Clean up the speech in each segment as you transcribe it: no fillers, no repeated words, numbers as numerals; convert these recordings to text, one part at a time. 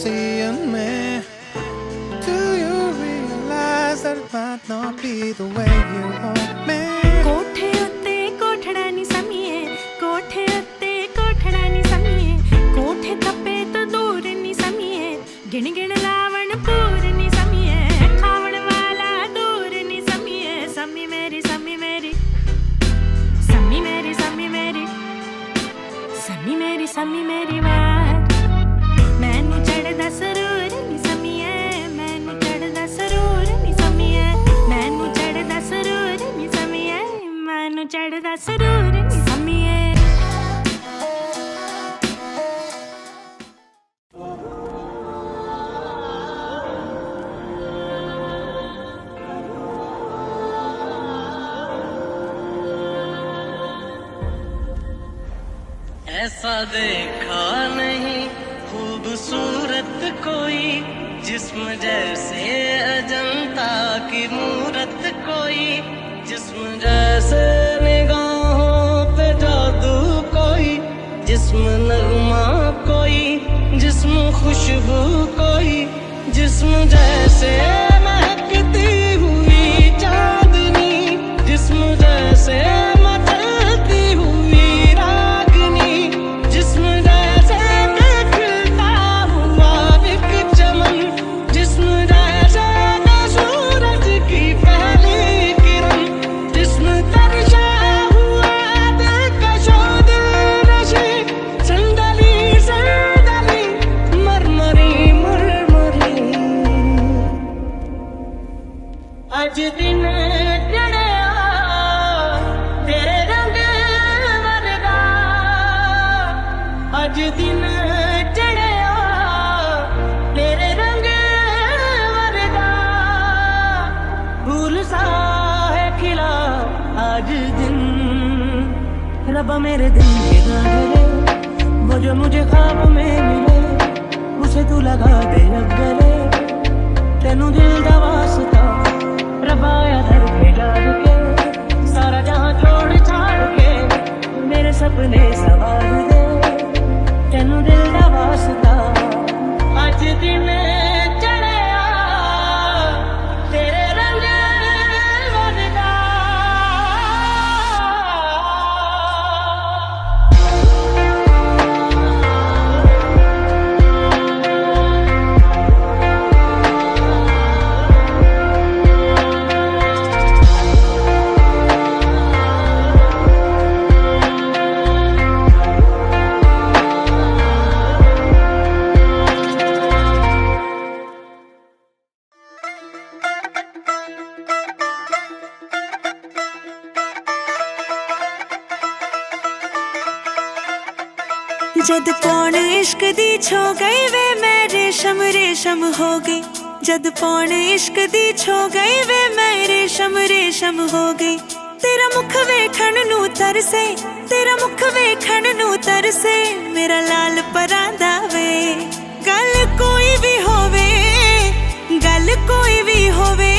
seeing me? Do you realize that it might not be the way you want me? कोठे उत्ते कोठड़ा नी समिए, कोठे उत्ते कोठड़ा नी समिए, कोठे तपे तो दूर नी समिए, गिन गिन लावण पूर नी समिए, खावण वाला दूर नी समिए, समी मेरी समी मेरी, समी मेरी समी मेरी, समी मेरी समी मेरी वार, मैनू चढ़दा सरूर नी समिए, मैनू चढ़दा सरूर नी समिए, मैनू चढ़दा सरूर नी समिए, मैनू चढ़दा सरूर नी समिए। ऐसा देखा नहीं खूबसूरत कोई, जिस्म जैसे अजंता की मूरत कोई, जिस्म जैसे निगाहों पे जादू कोई, जिस्म नगमा कोई, जिस्म खुशबू कोई, जिस्म जैसे महकती हुई चांदनी, जिस्म जैसे मचलती हुई रागनी, जिस्म जैसे खिलता हुआ एक चमन, जिस्म जैसे सूरज की पहली किरण, जिस्म तरशा हुआ दिलकशो दिलनशी, संदली संदली मरमरी मरमरी। आज दिन चढ़िया तेरे रंग वर्गा, आज दिन चढ़िया तेरे रंग वर्गा, फूल सा है खिला आज दिन, रब्बा मेरे दिल के गाने, वो जो मुझे ख्वाब में मिले, उसे तू लगा दे अब गले, तेनू दिल दा वास्ता रब्बा धर के डाल के, सारा जहां छोड़ छाड़ के मेरे सपने सवार दे, तेनू दिल दा वास्ता आज दिन चढ़िया तेरे रंग वर्गा। जद पौन इश्क दी छो गई वे मैं रेशम रेशम हो गई, जद पौन इश्क दी छो गई वे मैं रेशम रेशम हो गई, तेरा मुख वेखण नू तरसे, तेरा मुख वेखण नू तरसे, मेरा लाल परांदा वे, गल कोई भी होवे, गल कोई भी होवे,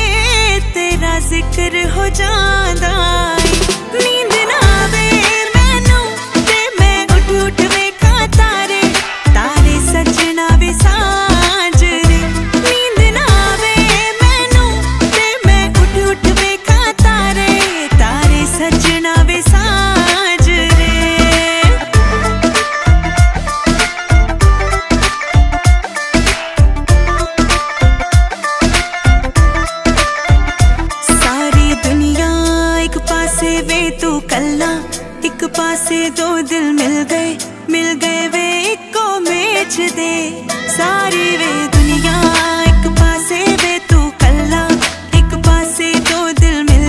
तेरा जिक्र हो जांदा है, नींद ना आवे मैनू ते मैं उठ उठ वेखां तारे, तारे सजना वे साजरे, नींद ना आवे मैनू ते मैं उठ उठ वेखां तारे, तारे सजना वे साजरे। सारी दुनिया एक पासे वे तू कल्ला, एक पासे दो दिल मिल गए वे इको मेच दे, सारी वे दुनिया एक पासे वे तू कल्ला, एक पासे दो दिल मिल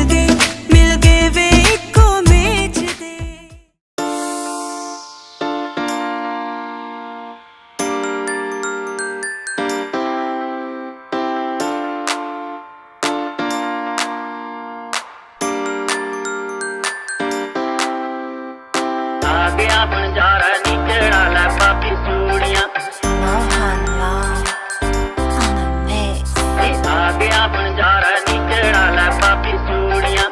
गए वे इको मेच दे। आ गया बंजारा निचड़ा लै पापी चूड़ियां, आ गया बंजारा निचड़ा लै पापी चूड़ियां,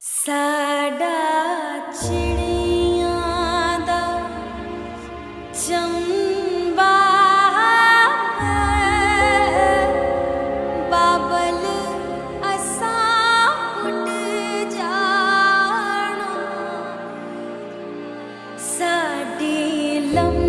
साडा चिड़ियां दा चंबा बाबल असा उड़ जाना साडी लम